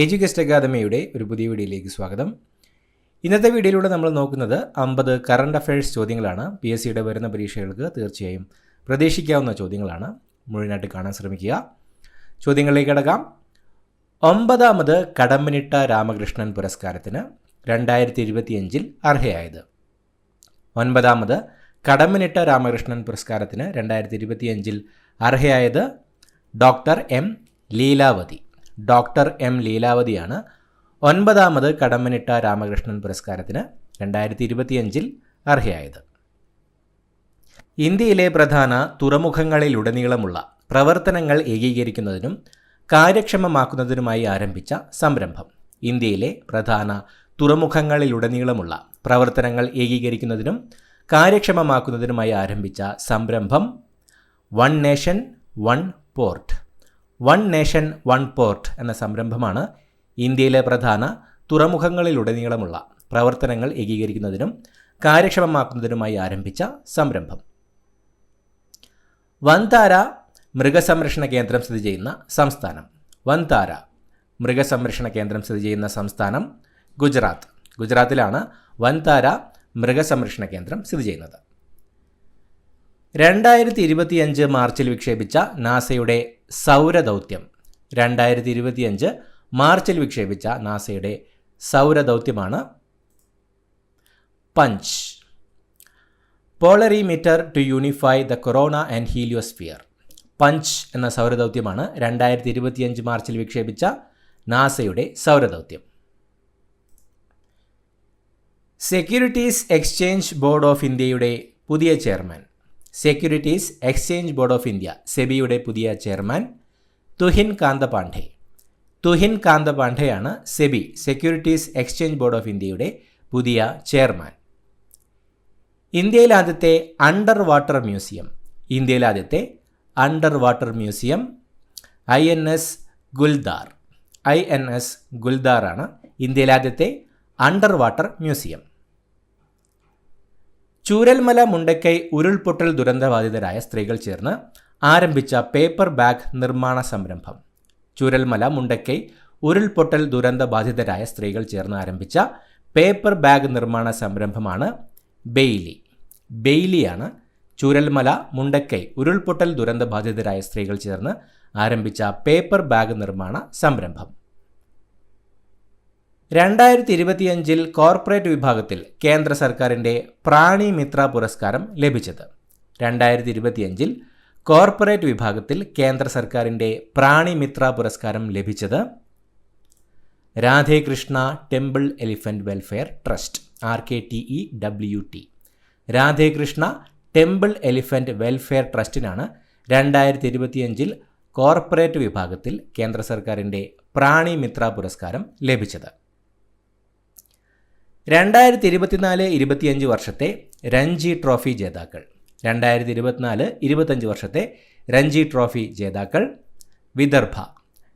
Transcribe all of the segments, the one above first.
Education അക്കാദമിയുടെ ഒരു പുതിയ വീഡിയോയിലേക്ക് സ്വാഗതം. ഇന്നത്തെ വീഡിയോയിലൂടെ നമ്മൾ നോക്കുന്നത് 50 കറണ്ട് അഫയേഴ്സ് ചോദ്യങ്ങളാണ്. PSCയുടെ വരുന്ന പരീക്ഷകൾക്ക് തീർച്ചയായും പ്രതീക്ഷിക്കാവുന്ന ചോദ്യങ്ങളാണ്. മുഴുവനായിട്ട് കാണാൻ ശ്രമിക്കുക. ചോദ്യങ്ങളിലേക്ക് കടക്കാം. 9ാമത് കടമ്മനിട്ട രാമകൃഷ്ണൻ പുരസ്കാരത്തിന് 2025 അർഹയായത്. 9ാമത് കടമ്മനിട്ട രാമകൃഷ്ണൻ പുരസ്കാരത്തിന് 2025 അർഹയായത് doctor M Leelavathi. Doctor M ലീലാവതിയാണ് 9ാമത് കടമ്മനിട്ട രാമകൃഷ്ണൻ പുരസ്കാരത്തിന് 2025 അർഹയായത്. ഇന്ത്യയിലെ പ്രധാന തുറമുഖങ്ങളിലുടനീളമുള്ള പ്രവർത്തനങ്ങൾ ഏകീകരിക്കുന്നതിനും കാര്യക്ഷമമാക്കുന്നതിനുമായി ആരംഭിച്ച സംരംഭം. ഇന്ത്യയിലെ പ്രധാന തുറമുഖങ്ങളിലുടനീളമുള്ള പ്രവർത്തനങ്ങൾ ഏകീകരിക്കുന്നതിനും കാര്യക്ഷമമാക്കുന്നതിനുമായി ആരംഭിച്ച സംരംഭം one nation one port. One nation one port എന്ന സംരംഭമാണ് ഇന്ത്യയിലെ പ്രധാന തുറമുഖങ്ങളിലുടനീളമുള്ള പ്രവർത്തനങ്ങൾ ഏകീകരിക്കുന്നതിനും കാര്യക്ഷമമാക്കുന്നതിനുമായി ആരംഭിച്ച സംരംഭം. വൻതാര മൃഗസംരക്ഷണ കേന്ദ്രം സ്ഥിതി ചെയ്യുന്ന സംസ്ഥാനം. വൻതാര മൃഗസംരക്ഷണ കേന്ദ്രം സ്ഥിതി ചെയ്യുന്ന സംസ്ഥാനം ഗുജറാത്ത്. ഗുജറാത്തിലാണ് വൻതാര മൃഗസംരക്ഷണ കേന്ദ്രം സ്ഥിതി ചെയ്യുന്നത്. 2025 മാർച്ചിൽ വിക്ഷേപിച്ച നാസയുടെ സൗരദൗത്യം. 2025 മാർച്ചിൽ വിക്ഷേപിച്ച നാസയുടെ സൗരദൗത്യമാണ് punch. Polarimeter to unify the corona and heliosphere. Punch എന്ന സൗരദൗത്യമാണ് 2025 മാർച്ചിൽ വിക്ഷേപിച്ച നാസയുടെ സൗരദൗത്യം. സെക്യൂരിറ്റീസ് എക്സ്ചേഞ്ച് ബോർഡ് ഓഫ് ഇന്ത്യയുടെ പുതിയ chairman. Securities exchange board of India സെബിയുടെ പുതിയ ചെയർമാൻ തുഹിൻ കാന്ത പാണ്ഡെ. തുഹിൻ കാന്ത പാണ്ഡെയാണ് SEBI securities exchange board of ഇന്ത്യയുടെ പുതിയ ചെയർമാൻ. ഇന്ത്യയിലെ ആദ്യത്തെ അണ്ടർ വാട്ടർ മ്യൂസിയം. ഇന്ത്യയിലെ ആദ്യത്തെ under water museum INS Guldar. INS Guldar ആണ് ഇന്ത്യയിലെ ആദ്യത്തെ under water museum. Chooralmala Mundakkai ഉരുൾപൊട്ടൽ ദുരന്തബാധിതരായ സ്ത്രീകൾ ചേർന്ന് ആരംഭിച്ച പേപ്പർ ബാഗ് നിർമ്മാണ സംരംഭം. ചൂരൽമല മുണ്ടക്കൈ ഉരുൾപൊട്ടൽ ദുരന്തബാധിതരായ സ്ത്രീകൾ ചേർന്ന് ആരംഭിച്ച പേപ്പർ ബാഗ് നിർമ്മാണ സംരംഭമാണ് ബെയ്ലി. ബെയ്ലിയാണ് ചൂരൽമല മുണ്ടക്കൈ ഉരുൾപൊട്ടൽ ദുരന്തബാധിതരായ സ്ത്രീകൾ ചേർന്ന് ആരംഭിച്ച പേപ്പർ ബാഗ് നിർമ്മാണ സംരംഭം. 2025 കോർപ്പറേറ്റ് വിഭാഗത്തിൽ കേന്ദ്ര സർക്കാരിൻ്റെ പ്രാണി മിത്ര പുരസ്കാരം ലഭിച്ചത്. 2025 കോർപ്പറേറ്റ് വിഭാഗത്തിൽ കേന്ദ്ര സർക്കാരിൻ്റെ പ്രാണി മിത്ര പുരസ്കാരം ലഭിച്ചത് Radhekrishna temple elephant welfare trust RKTEWT. Radhekrishna temple elephant welfare ട്രസ്റ്റിനാണ് 2025 കോർപ്പറേറ്റ് വിഭാഗത്തിൽ കേന്ദ്ര സർക്കാരിൻ്റെ പ്രാണി മിത്ര പുരസ്കാരം ലഭിച്ചത്. 2024-25 വർഷത്തെ രഞ്ജി ട്രോഫി ജേതാക്കൾ. 2024-25 വർഷത്തെ രഞ്ജി ട്രോഫി ജേതാക്കൾ വിദർഭ.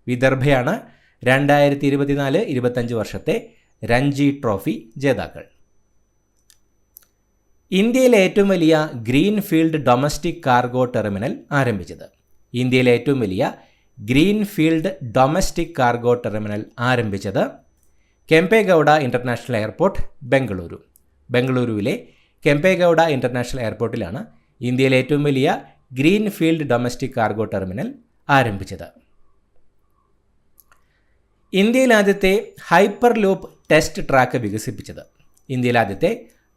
വിദർഭയാണ് 2024-25 വർഷത്തെ രഞ്ജി ട്രോഫി ജേതാക്കൾ. ഇന്ത്യയിലെ ഏറ്റവും വലിയ ഗ്രീൻഫീൽഡ് ഡൊമസ്റ്റിക് കാർഗോ ടെർമിനൽ ആരംഭിച്ചത്. ഇന്ത്യയിലെ ഏറ്റവും വലിയ ഗ്രീൻഫീൽഡ് ഡൊമസ്റ്റിക് കാർഗോ ടെർമിനൽ ആരംഭിച്ചത് കെംപേഗൌഡ ഇൻ്റർനാഷണൽ എയർപോർട്ട് ബംഗളൂരു. ബംഗളൂരുവിലെ കെംപേഗൌഡ ഇൻ്റർനാഷണൽ എയർപോർട്ടിലാണ് ഇന്ത്യയിലെ ഏറ്റവും വലിയ ഗ്രീൻഫീൽഡ് ഡൊമസ്റ്റിക് കാർഗോ ടെർമിനൽ ആരംഭിച്ചത്. ഇന്ത്യയിൽ ആദ്യത്തെ ഹൈപ്പർ ലൂപ്പ് ടെസ്റ്റ് ട്രാക്ക് വികസിപ്പിച്ചത്. ഇന്ത്യയിൽ ആദ്യത്തെ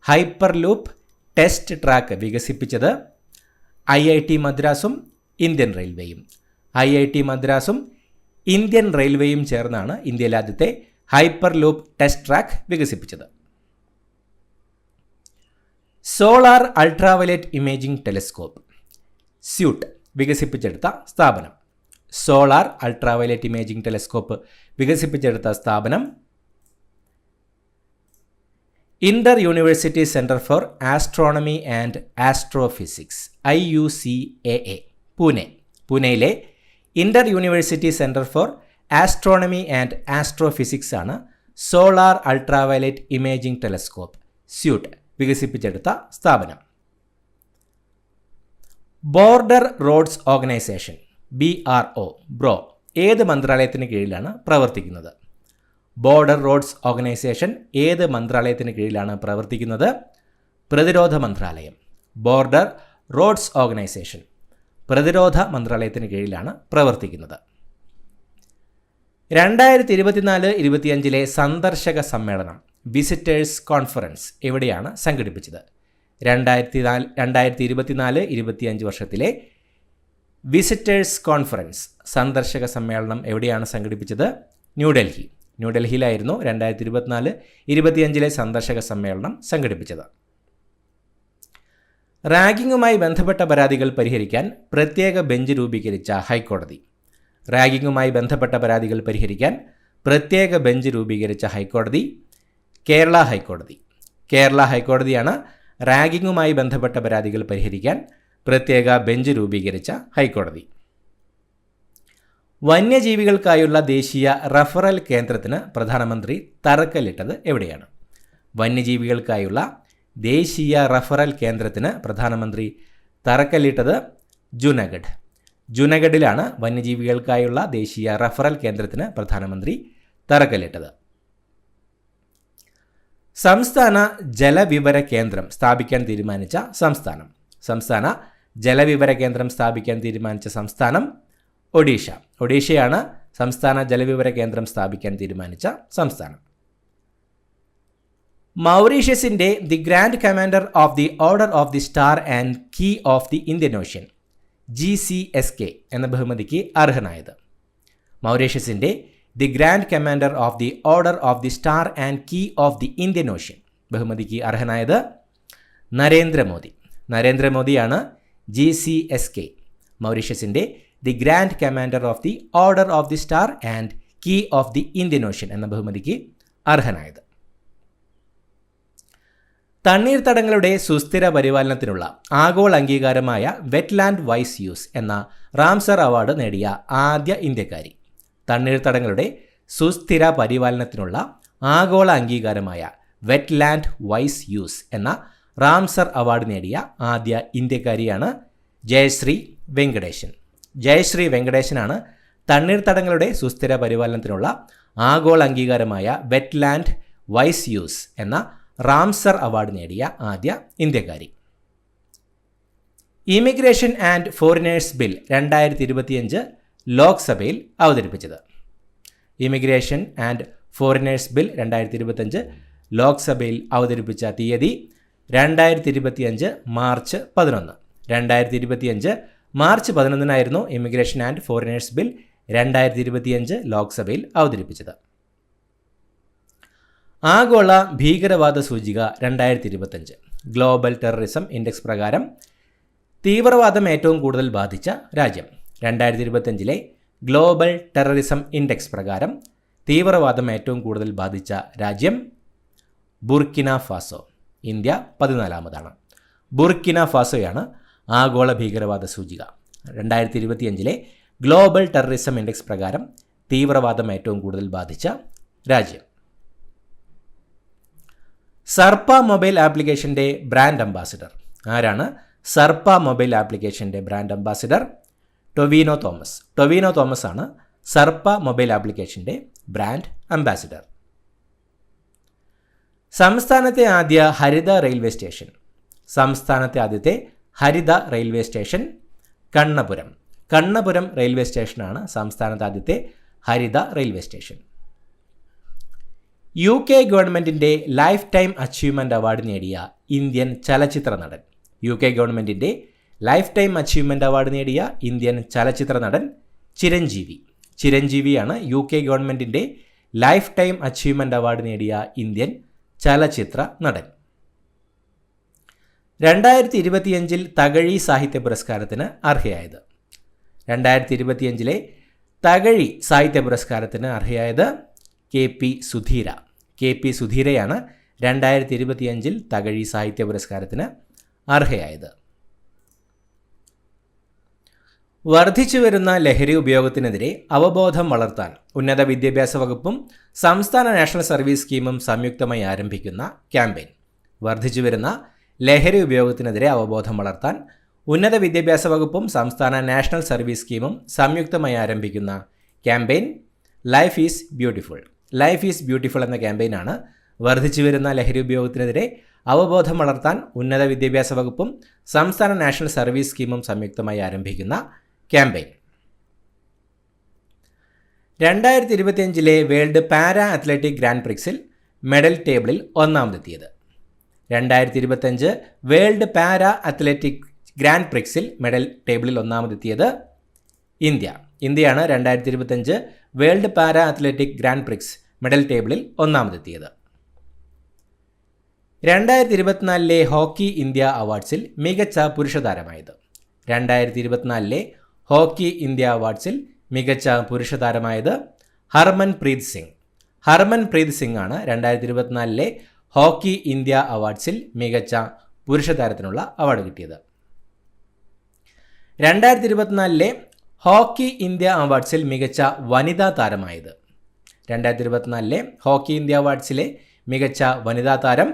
ഹൈപ്പർ ലൂപ്പ് ടെസ്റ്റ് ട്രാക്ക് വികസിപ്പിച്ചത് IIT മദ്രാസും ഇന്ത്യൻ റെയിൽവേയും. IIT മദ്രാസും ഇന്ത്യൻ റെയിൽവേയും ചേർന്നാണ് ഇന്ത്യയിലെ ആദ്യത്തെ ഹൈപ്പർ ലൂപ്പ് ടെസ്റ്റ് ട്രാക്ക് വികസിപ്പിച്ചത്. Solar ultraviolet imaging telescope suite വികസിപ്പിച്ചെടുത്ത സ്ഥാപനം. സോളാർ അൾട്രാവയലറ്റ് ഇമേജിംഗ് ടെലിസ്കോപ്പ് വികസിപ്പിച്ചെടുത്ത സ്ഥാപനം inter university centre for astronomy and astrophysics IUCAA Pune. പൂനെയിലെ inter university centre for astronomy and astrophysics ആണ് solar ultraviolet imaging telescope suite വികസിപ്പിച്ചെടുത്ത സ്ഥാപനം. Border roads organisation BRO ഏത് മന്ത്രാലയത്തിന് കീഴിലാണ് പ്രവർത്തിക്കുന്നത്? ബോർഡർ റോഡ്സ് ഓർഗനൈസേഷൻ ഏത് മന്ത്രാലയത്തിന് കീഴിലാണ് പ്രവർത്തിക്കുന്നത്? പ്രതിരോധ മന്ത്രാലയം. ബോർഡർ റോഡ്സ് ഓർഗനൈസേഷൻ പ്രതിരോധ മന്ത്രാലയത്തിന് കീഴിലാണ് പ്രവർത്തിക്കുന്നത്. 2024-25 സന്ദർശക സമ്മേളനം വിസിറ്റേഴ്സ് കോൺഫറൻസ് എവിടെയാണ് സംഘടിപ്പിച്ചത്? 2024-25 വർഷത്തിലെ വിസിറ്റേഴ്സ് കോൺഫറൻസ് സന്ദർശക സമ്മേളനം എവിടെയാണ് സംഘടിപ്പിച്ചത്? ന്യൂഡൽഹി. ന്യൂഡൽഹിയിലായിരുന്നു 2024-25 സന്ദർശക സമ്മേളനം സംഘടിപ്പിച്ചത്. റാഗിങ്ങുമായി ബന്ധപ്പെട്ട പരാതികൾ പരിഹരിക്കാൻ പ്രത്യേക ബെഞ്ച് രൂപീകരിച്ച ഹൈക്കോടതി. റാഗിങ്ങുമായി ബന്ധപ്പെട്ട പരാതികൾ പരിഹരിക്കാൻ പ്രത്യേക ബെഞ്ച് രൂപീകരിച്ച ഹൈക്കോടതി കേരള ഹൈക്കോടതി. കേരള ഹൈക്കോടതിയാണ് റാഗിങ്ങുമായി ബന്ധപ്പെട്ട പരാതികൾ പരിഹരിക്കാൻ പ്രത്യേക ബെഞ്ച് രൂപീകരിച്ച ഹൈക്കോടതി. വന്യജീവികൾക്കായുള്ള ദേശീയ റഫറൽ കേന്ദ്രത്തിന് പ്രധാനമന്ത്രി തറക്കല്ലിട്ടത് എവിടെയാണ്? വന്യജീവികൾക്കായുള്ള ദേശീയ റഫറൽ കേന്ദ്രത്തിന് പ്രധാനമന്ത്രി തറക്കല്ലിട്ടത് ജുനഗഡ്. ജുനഗഡിലാണ് വന്യജീവികൾക്കായുള്ള ദേശീയ റഫറൽ കേന്ദ്രത്തിന് പ്രധാനമന്ത്രി തറക്കല്ലിട്ടത്. സംസ്ഥാന ജലവിവര കേന്ദ്രം സ്ഥാപിക്കാൻ തീരുമാനിച്ച സംസ്ഥാനം. സംസ്ഥാന ജലവിവര കേന്ദ്രം സ്ഥാപിക്കാൻ തീരുമാനിച്ച സംസ്ഥാനം ഒഡീഷ. ഒഡീഷയാണ് സംസ്ഥാന ജലവിവര കേന്ദ്രം സ്ഥാപിക്കാൻ തീരുമാനിച്ച സംസ്ഥാനം. മൗറീഷ്യസിൻ്റെ the grand commander of the order of the star and key of the Indian ocean GCSK എന്ന ബഹുമതിക്ക് അർഹനായത്? മൗറീഷ്യസിൻ്റെ the grand commander of the order of the star and key of the Indian ocean ബഹുമതിക്ക് അർഹനായത് Narendra Modi. നരേന്ദ്രമോദിയാണ് GCSK മൗറീഷ്യസിൻ്റെ the grand commander of the order of the star and key of the Indian ocean എന്ന ബഹുമതിക്ക് അർഹനായത്. തണ്ണീർത്തടങ്ങളുടെ സുസ്ഥിര പരിപാലനത്തിനുള്ള ആഗോള അംഗീകാരമായ wetland vice use എന്ന Ramsar award നേടിയ ആദ്യ ഇന്ത്യക്കാരി. തണ്ണീർത്തടങ്ങളുടെ സുസ്ഥിര പരിപാലനത്തിനുള്ള ആഗോള അംഗീകാരമായ wetland vice use എന്ന Ramsar award നേടിയ ആദ്യ ഇന്ത്യക്കാരിയാണ് ജയശ്രീ വെങ്കടേശൻ. ജയശ്രീ വെങ്കടേശനാണ് തണ്ണീർത്തടങ്ങളുടെ സുസ്ഥിര പരിപാലനത്തിനുള്ള ആഗോള അംഗീകാരമായ വെറ്റ്ലാൻഡ് വൈസ് യൂസ് എന്ന റാംസർ അവാർഡ് നേടിയ ആദ്യ ഇന്ത്യക്കാരി. ഇമിഗ്രേഷൻ ആൻഡ് ഫോറിനേഴ്സ് ബിൽ 2025 ലോക്സഭയിൽ അവതരിപ്പിച്ചത്. ഇമിഗ്രേഷൻ ആൻഡ് ഫോറിനേഴ്സ് ബിൽ 2025 ലോക്സഭയിൽ അവതരിപ്പിച്ച തീയതി 2025 March 11. 2025 March 11 immigration and foreigners bill 2025 ലോക്സഭയിൽ അവതരിപ്പിച്ചത്. ആഗോള ഭീകരവാദ സൂചിക 2025 ഗ്ലോബൽ ടെററിസം ഇൻഡെക്സ് പ്രകാരം തീവ്രവാദം ഏറ്റവും കൂടുതൽ ബാധിച്ച രാജ്യം. 2025 ഗ്ലോബൽ ടെററിസം ഇൻഡെക്സ് പ്രകാരം തീവ്രവാദം ഏറ്റവും കൂടുതൽ ബാധിച്ച രാജ്യം ബുർക്കിന ഫാസോ. ഇന്ത്യ 14ാമതാണ്. ബുർക്കിന ഫാസോയാണ് ആഗോള ഭീകരവാദ സൂചിക. 2025 ഗ്ലോബൽ ടെററിസം ഇൻഡെക്സ് പ്രകാരം തീവ്രവാദം ഏറ്റവും കൂടുതൽ ബാധിച്ച രാജ്യം. സർപ്പ മൊബൈൽ ആപ്ലിക്കേഷൻ്റെ ബ്രാൻഡ് അംബാസിഡർ ആരാണ്? സർപ്പ മൊബൈൽ ആപ്ലിക്കേഷൻ്റെ ബ്രാൻഡ് അംബാസിഡർ ടൊവിനോ തോമസ്. ടൊവിനോ തോമസ് ആണ് സർപ്പ മൊബൈൽ ആപ്ലിക്കേഷൻ്റെ ബ്രാൻഡ് അംബാസിഡർ. സംസ്ഥാനത്തെ ആദ്യ ഹരിത റെയിൽവേ സ്റ്റേഷൻ. സംസ്ഥാനത്തെ ആദ്യത്തെ ഹരിത railway station Kannapuram. Kannapuram railway സ്റ്റേഷനാണ് സംസ്ഥാനത്തെ ആദ്യത്തെ ഹരിത റെയിൽവേ സ്റ്റേഷൻ. UK ഗവൺമെൻറ്റിൻ്റെ ലൈഫ് ടൈം അച്ചീവ്മെൻറ്റ് അവാർഡ് നേടിയ ഇന്ത്യൻ ചലച്ചിത്ര നടൻ. UK ഗവൺമെൻറ്റിൻ്റെ ലൈഫ് ടൈം അച്ചീവ്മെൻറ്റ് അവാർഡ് നേടിയ ഇന്ത്യൻ ചലച്ചിത്ര നടൻ ചിരഞ്ജീവി. ചിരഞ്ജീവിയാണ് UK ഗവൺമെൻറ്റിൻ്റെ ലൈഫ് ടൈം അച്ചീവ്മെൻറ്റ് അവാർഡ് നേടിയ ഇന്ത്യൻ ചലച്ചിത്ര നടൻ. 2025 തകഴി സാഹിത്യ പുരസ്കാരത്തിന് അർഹയായത്. 2025 തകഴി സാഹിത്യ പുരസ്കാരത്തിന് അർഹയായത് KP സുധീര. KP സുധീരയാണ് 2025 തകഴി സാഹിത്യ പുരസ്കാരത്തിന് അർഹയായത്. വർദ്ധിച്ചുവരുന്ന ലഹരി ഉപയോഗത്തിനെതിരെ അവബോധം വളർത്താൻ ഉന്നത വിദ്യാഭ്യാസ വകുപ്പും സംസ്ഥാന നാഷണൽ സർവീസ് സ്കീമും സംയുക്തമായി ആരംഭിക്കുന്ന ക്യാമ്പയിൻ. വർദ്ധിച്ചുവരുന്ന ലഹരി ഉപയോഗത്തിനെതിരെ അവബോധം വളർത്താൻ ഉന്നത വിദ്യാഭ്യാസ വകുപ്പും സംസ്ഥാന നാഷണൽ സർവീസ് സ്കീമും സംയുക്തമായി ആരംഭിക്കുന്ന campaign life is beautiful. Life is beautiful എന്ന ക്യാമ്പയിനാണ് വർദ്ധിച്ചു വരുന്ന ലഹരി ഉപയോഗത്തിനെതിരെ അവബോധം വളർത്താൻ ഉന്നത വിദ്യാഭ്യാസ വകുപ്പും സംസ്ഥാന നാഷണൽ സർവീസ് സ്കീമും സംയുക്തമായി ആരംഭിക്കുന്ന campaign. 2025 world para athletic grand പ്രിക്സിൽ മെഡൽ ടേബിളിൽ ഒന്നാമതെത്തിയത്. 2025 വേൾഡ് പാരാ അത്ലറ്റിക് ഗ്രാൻഡ് പ്രിക്സിൽ മെഡൽ ടേബിളിൽ ഒന്നാമതെത്തിയത് ഇന്ത്യയാണ് 2025 world para athletic grand prix medal ടേബിളിൽ ഒന്നാമതെത്തിയത്. 2024 ഹോക്കി ഇന്ത്യ അവാർഡ്സിൽ മികച്ച പുരുഷ താരമായത്. 2024 ഹോക്കി ഇന്ത്യ അവാർഡ്സിൽ മികച്ച പുരുഷ താരമായത് ഹർമൻപ്രീത് സിംഗ് ആണ് 2024 ഹോക്കി ഇന്ത്യ അവാർഡ്സിൽ മികച്ച പുരുഷ താരത്തിനുള്ള അവാർഡ് കിട്ടിയത്. 2024 ഹോക്കി ഇന്ത്യ അവാർഡ്സിൽ മികച്ച വനിതാ താരമായത്. 2024 ഹോക്കി ഇന്ത്യ അവാർഡ്സിലെ മികച്ച വനിതാ താരം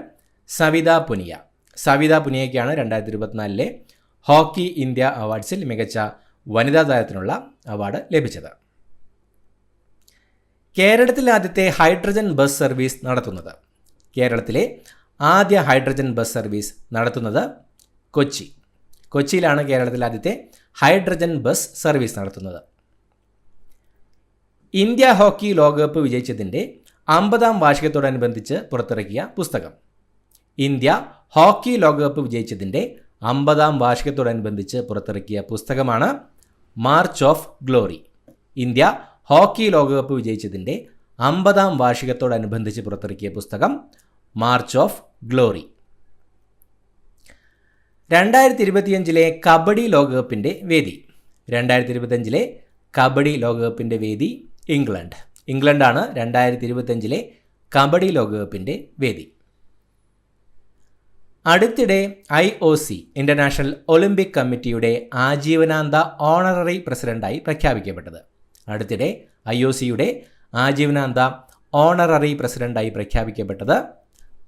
സവിത പുനിയയ്ക്കാണ് 2024 ഹോക്കി ഇന്ത്യ അവാർഡ്സിൽ മികച്ച വനിതാ താരത്തിനുള്ള അവാർഡ് ലഭിച്ചത്. കേരളത്തിലെ ആദ്യത്തെ ഹൈഡ്രജൻ ബസ് സർവീസ് നടത്തുന്നത്. കേരളത്തിലെ ആദ്യ ഹൈഡ്രജൻ ബസ് സർവീസ് നടത്തുന്നത് കൊച്ചിയിലാണ് കേരളത്തിലെ ആദ്യത്തെ ഹൈഡ്രജൻ ബസ് സർവീസ് നടത്തുന്നത്. ഇന്ത്യ ഹോക്കി ലോകകപ്പ് വിജയിച്ചതിൻ്റെ 50ാം വാർഷികത്തോടനുബന്ധിച്ച് പുറത്തിറക്കിയ പുസ്തകം. ഇന്ത്യ ഹോക്കി ലോകകപ്പ് വിജയിച്ചതിൻ്റെ 50ാം വാർഷികത്തോടനുബന്ധിച്ച് പുറത്തിറക്കിയ പുസ്തകമാണ് March of glory. India hockey ലോകകപ്പ് വിജയിച്ചതിൻ്റെ 50ാം വാർഷികത്തോടനുബന്ധിച്ച് പുറത്തിറക്കിയ പുസ്തകം മാർച്ച് ഓഫ് ഗ്ലോറി. 2025 കബഡി ലോകകപ്പിൻ്റെ വേദി. 2025 കബഡി ലോകകപ്പിൻ്റെ വേദി ഇംഗ്ലണ്ടാണ് 2025 കബഡി ലോകകപ്പിൻ്റെ വേദി. അടുത്തിടെ IOC ഇൻ്റർനാഷണൽ ഒളിമ്പിക് കമ്മിറ്റിയുടെ ആജീവനാന്ത ഓണററി പ്രസിഡന്റായി പ്രഖ്യാപിക്കപ്പെട്ടത്. അടുത്തിടെ IOCയുടെ ആജീവനാന്ത ഓണററി പ്രസിഡന്റായി പ്രഖ്യാപിക്കപ്പെട്ടത്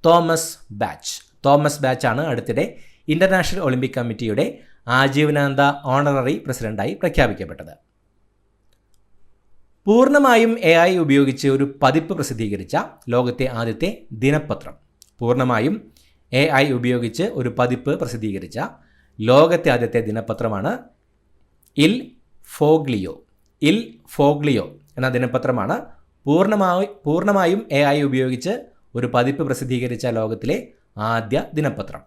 തോമസ് ബാച്ചാണ് അടുത്തിടെ ഇൻ്റർനാഷണൽ ഒളിമ്പിക് കമ്മിറ്റിയുടെ ആജീവനാന്ത ഓണററി പ്രസിഡന്റായി പ്രഖ്യാപിക്കപ്പെട്ടത്. പൂർണ്ണമായും AI ഉപയോഗിച്ച് ഒരു പതിപ്പ് പ്രസിദ്ധീകരിച്ച ലോകത്തെ ആദ്യത്തെ ദിനപത്രം. പൂർണ്ണമായും AI ഉപയോഗിച്ച് ഒരു പതിപ്പ് പ്രസിദ്ധീകരിച്ച ലോകത്തെ ആദ്യത്തെ ദിനപത്രമാണ് ഇൽ ഫോഗ്ലിയോ എന്ന ദിനപത്രമാണ് പൂർണ്ണമായും AI ഉപയോഗിച്ച് ഒരു പതിപ്പ് പ്രസിദ്ധീകരിച്ച ലോകത്തിലെ ആദ്യ ദിനപത്രം.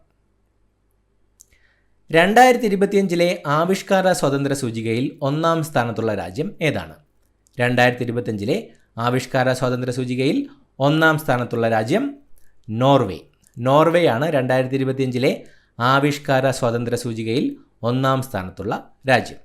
2025 ആവിഷ്കാര സ്വാതന്ത്ര്യ സൂചികയിൽ 1ാം സ്ഥാനത്തുള്ള രാജ്യം ഏതാണ്? 2025 ആവിഷ്കാര സ്വാതന്ത്ര്യ സൂചികയിൽ 1ാം സ്ഥാനത്തുള്ള രാജ്യം നോർവേയാണ് 2025 ആവിഷ്കാര സ്വാതന്ത്ര്യ സൂചികയിൽ 1ാം സ്ഥാനത്തുള്ള രാജ്യം.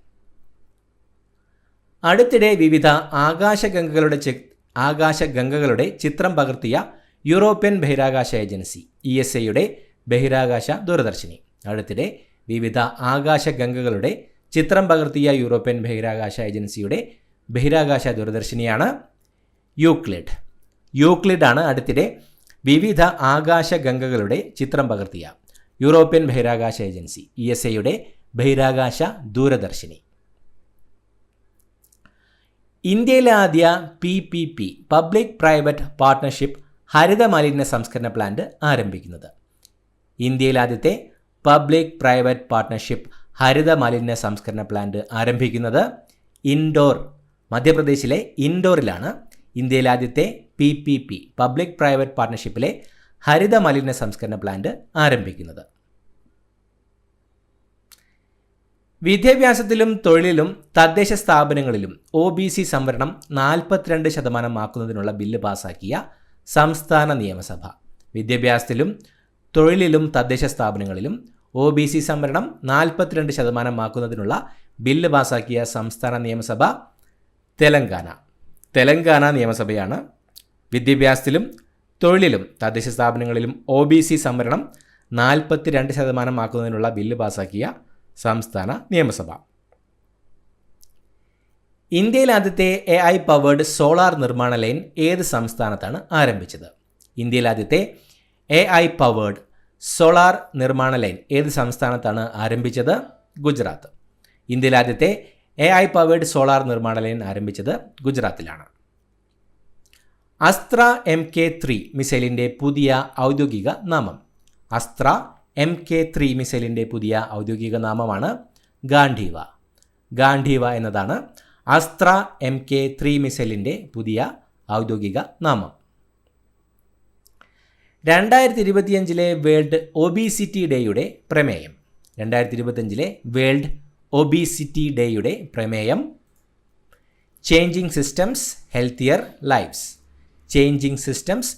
അടുത്തിടെ വിവിധ ആകാശഗംഗകളുടെ ചിത്രം പകർത്തിയ യൂറോപ്യൻ ബഹിരാകാശ ഏജൻസി ESAയുടെ ബഹിരാകാശ ദൂരദർശിനി. അടുത്തിടെ വിവിധ ആകാശഗംഗകളുടെ ചിത്രം പകർത്തിയ യൂറോപ്യൻ ബഹിരാകാശ ഏജൻസിയുടെ ബഹിരാകാശ ദൂരദർശിനിയാണ് യൂക്ലിഡാണ് അടുത്തിടെ വിവിധ ആകാശഗംഗകളുടെ ചിത്രം പകർത്തിയ യൂറോപ്യൻ ബഹിരാകാശ ഏജൻസി ESAയുടെ ബഹിരാകാശ ദൂരദർശിനി. ഇന്ത്യയിലെ ആദ്യ PPP പബ്ലിക് പ്രൈവറ്റ് പാർട്ട്ണർഷിപ്പ് ഹരിത മാലിന്യ സംസ്കരണ പ്ലാന്റ് ആരംഭിക്കുന്നത്. ഇന്ത്യയിലെ ആദ്യത്തെ പബ്ലിക് പ്രൈവറ്റ് പാർട്ട്ണർഷിപ്പ് ഹരിത മാലിന്യ സംസ്കരണ പ്ലാന്റ് ആരംഭിക്കുന്നത് മധ്യപ്രദേശിലെ ഇൻഡോറിലാണ്. ഇന്ത്യയിലെ ആദ്യത്തെ PPP പബ്ലിക് പ്രൈവറ്റ് പാർട്ട്ണർഷിപ്പിലെ ഹരിത മാലിന്യ സംസ്കരണ പ്ലാന്റ് ആരംഭിക്കുന്നത്. വിദ്യാഭ്യാസത്തിലും തൊഴിലിലും തദ്ദേശ സ്ഥാപനങ്ങളിലും OBC സംവരണം 42% ആക്കുന്നതിനുള്ള ബില്ല് പാസാക്കിയ സംസ്ഥാന നിയമസഭ. വിദ്യാഭ്യാസത്തിലും തൊഴിലിലും തദ്ദേശ സ്ഥാപനങ്ങളിലും OBC സംവരണം 42% ആക്കുന്നതിനുള്ള ബില്ല് പാസാക്കിയ സംസ്ഥാന നിയമസഭ തെലങ്കാന നിയമസഭയാണ്. വിദ്യാഭ്യാസത്തിലും തൊഴിലിലും തദ്ദേശ സ്ഥാപനങ്ങളിലും OBC സംവരണം 42% ആക്കുന്നതിനുള്ള ബില്ല് പാസാക്കിയ സംസ്ഥാന നിയമസഭ. ഇന്ത്യയിലെ ആദ്യത്തെ AI പവേർഡ് സോളാർ നിർമ്മാണ ലൈൻ ഏത് സംസ്ഥാനത്താണ് ആരംഭിച്ചത്? ഇന്ത്യയിലെ ആദ്യത്തെ AI പവേർഡ് സോളാർ നിർമ്മാണ ലൈൻ ഏത് സംസ്ഥാനത്താണ് ആരംഭിച്ചത്? ഗുജറാത്ത്. ഇന്ത്യയിലെ ആദ്യത്തെ AI പവേർഡ് സോളാർ നിർമ്മാണ ലൈൻ ആരംഭിച്ചത് ഗുജറാത്തിലാണ്. അസ്ത്ര MK3 മിസൈലിൻ്റെ പുതിയ ഔദ്യോഗിക നാമം. അസ്ത്ര MK3 മിസൈലിൻ്റെ പുതിയ ഔദ്യോഗിക നാമമാണ് ഗാന്ധീവ. ഗാന്ധീവ എന്നതാണ് അസ്ത്ര MK3 മിസൈലിൻ്റെ പുതിയ ഔദ്യോഗിക നാമം. 2025 വേൾഡ് ഒബീസിറ്റി ഡേയുടെ പ്രമേയം. 2025 വേൾഡ് ഒബീസിറ്റി ഡേയുടെ പ്രമേയം changing systems healthier lives. Changing systems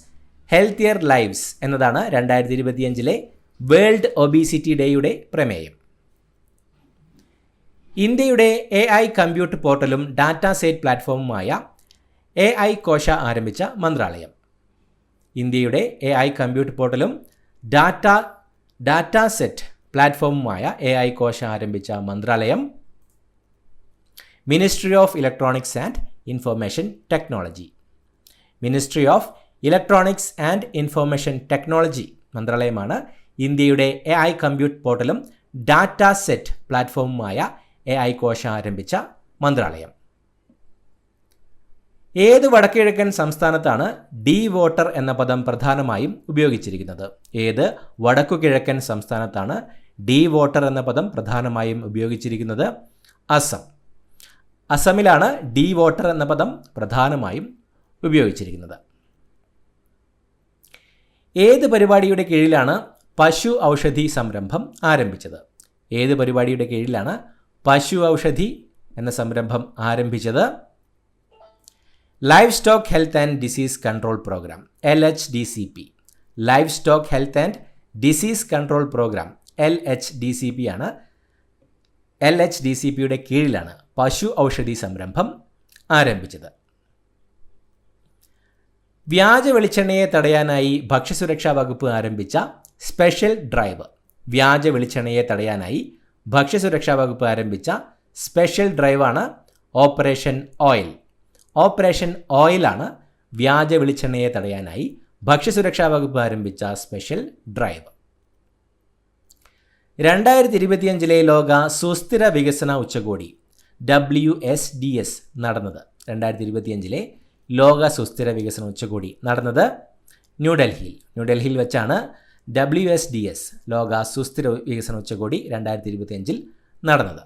healthier lives എന്നതാണ് 2025 വേൾഡ് ഒബീസിറ്റി ഡേയുടെ പ്രമേയം. ഇന്ത്യയുടെ AI കമ്പ്യൂട്ട് പോർട്ടലും ഡാറ്റാ സെറ്റ് പ്ലാറ്റ്ഫോമുമായ AI കോശ ആരംഭിച്ച മന്ത്രാലയം. ഇന്ത്യയുടെ AI കമ്പ്യൂട്ട് പോർട്ടലും ഡാറ്റാ സെറ്റ് പ്ലാറ്റ്ഫോമുമായ AI കോശ ആരംഭിച്ച മന്ത്രാലയം ministry of electronics and information technology. Ministry of electronics and information technology മന്ത്രാലയമാണ് ഇന്ത്യയുടെ AI കമ്പ്യൂട്ട് പോർട്ടലും ഡാറ്റാ സെറ്റ് പ്ലാറ്റ്ഫോമുമായ AI കോശ ആരംഭിച്ച മന്ത്രാലയം. ഏത് വടക്കുകിഴക്കൻ സംസ്ഥാനത്താണ് ഡി വോട്ടർ എന്ന പദം പ്രധാനമായും ഉപയോഗിച്ചിരിക്കുന്നത്? ഏത് വടക്കുകിഴക്കൻ സംസ്ഥാനത്താണ് ഡി വോട്ടർ എന്ന പദം പ്രധാനമായും ഉപയോഗിച്ചിരിക്കുന്നത്? അസം. അസമിലാണ് ഡി വോട്ടർ എന്ന പദം പ്രധാനമായും ഉപയോഗിച്ചിരിക്കുന്നത്. ഏത് പരിപാടിയുടെ കീഴിലാണ് പശു ഔഷധി സംരംഭം ആരംഭിച്ചത്? ഏത് പരിപാടിയുടെ കീഴിലാണ് പശു ഔഷധി എന്ന സംരംഭം ആരംഭിച്ചത്? Livestock health and disease control programme, LHDCP. Livestock health and disease control programme, LHDCP ആണ്. LHDCPയുടെ കീഴിലാണ് പശു ഔഷധി സംരംഭം ആരംഭിച്ചത്. വ്യാജ വെളിച്ചെണ്ണയെ തടയാനായി ഭക്ഷ്യസുരക്ഷാ വകുപ്പ് ആരംഭിച്ച സ്പെഷ്യൽ ഡ്രൈവ്. വ്യാജ വെളിച്ചെണ്ണയെ തടയാനായി ഭക്ഷ്യസുരക്ഷാ വകുപ്പ് ആരംഭിച്ച സ്പെഷ്യൽ ഡ്രൈവാണ് ഓപ്പറേഷൻ ഓയിൽ. ഓപ്പറേഷൻ ഓയിലാണ് വ്യാജ വെളിച്ചെണ്ണയെ തടയാനായി ഭക്ഷ്യസുരക്ഷാ വകുപ്പ് ആരംഭിച്ച സ്പെഷ്യൽ ഡ്രൈവ്. 2025 ലോക സുസ്ഥിര വികസന ഉച്ചകോടി WSDS നടന്നത്. 2025 ലോക സുസ്ഥിര വികസന ഉച്ചകോടി നടന്നത് ന്യൂഡൽഹിയിൽ വെച്ചാണ് WSDS ലോക സുസ്ഥിര വികസന ഉച്ചകോടി 2025 നടന്നത്.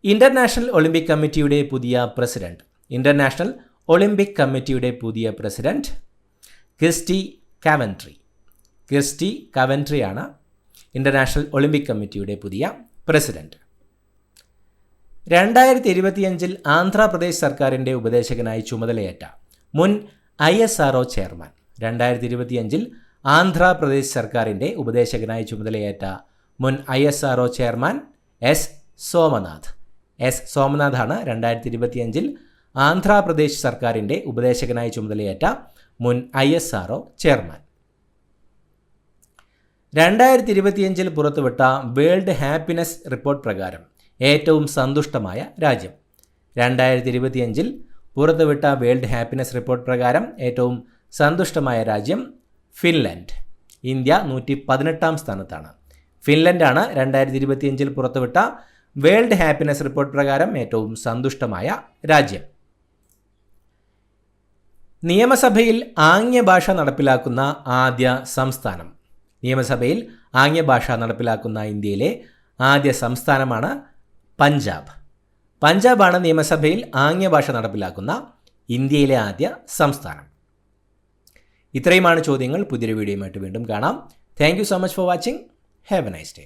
ഇന്റർനാഷണൽ ഒളിമ്പിക് കമ്മിറ്റിയുടെ പുതിയ പ്രസിഡന്റ്. ഇന്റർനാഷണൽ ഒളിമ്പിക് കമ്മിറ്റിയുടെ പുതിയ പ്രസിഡന്റ് ക്രിസ്റ്റി കാവൻട്രിയാണ് ഇന്റർനാഷണൽ ഒളിമ്പിക് കമ്മിറ്റിയുടെ പുതിയ പ്രസിഡന്റ്. 2025 ആന്ധ്രാപ്രദേശ് സർക്കാരിൻ്റെ ഉപദേശകനായി ചുമതലയേറ്റ മുൻ ISRO ചെയർമാൻ. 2025 ആന്ധ്രാപ്രദേശ് സർക്കാരിൻ്റെ ഉപദേശകനായി ചുമതലയേറ്റ മുൻ ISRO ചെയർമാൻ S. സോമനാഥാണ് 2025 ആന്ധ്രാപ്രദേശ് സർക്കാരിൻ്റെ ഉപദേശകനായി ചുമതലയേറ്റ മുൻ ISRO ചെയർമാൻ. 2025 പുറത്തുവിട്ട വേൾഡ് ഹാപ്പിനെസ് റിപ്പോർട്ട് പ്രകാരം ഏറ്റവും സന്തുഷ്ടമായ രാജ്യം. 2025 പുറത്തുവിട്ട വേൾഡ് ഹാപ്പിനെസ് റിപ്പോർട്ട് പ്രകാരം ഏറ്റവും സന്തുഷ്ടമായ രാജ്യം ഫിൻലൻഡ്. ഇന്ത്യ 118ാം സ്ഥാനത്താണ്. ഫിൻലൻഡാണ് 2025 പുറത്തുവിട്ട വേൾഡ് ഹാപ്പിനെസ് റിപ്പോർട്ട് പ്രകാരം ഏറ്റവും സന്തുഷ്ടമായ രാജ്യം. നിയമസഭയിൽ ആംഗ്യഭാഷ നടപ്പിലാക്കുന്ന ആദ്യ സംസ്ഥാനം. നിയമസഭയിൽ ആംഗ്യഭാഷ നടപ്പിലാക്കുന്ന ഇന്ത്യയിലെ ആദ്യ സംസ്ഥാനമാണ് പഞ്ചാബ്. പഞ്ചാബാണ് നിയമസഭയിൽ ആംഗ്യഭാഷ നടപ്പിലാക്കുന്ന ഇന്ത്യയിലെ ആദ്യ സംസ്ഥാനം. ഇത്രയുമാണ് ചോദ്യങ്ങൾ. പുതിയൊരു വീഡിയോയുമായിട്ട് വീണ്ടും കാണാം. Thank you so much for watching. Have A nice day.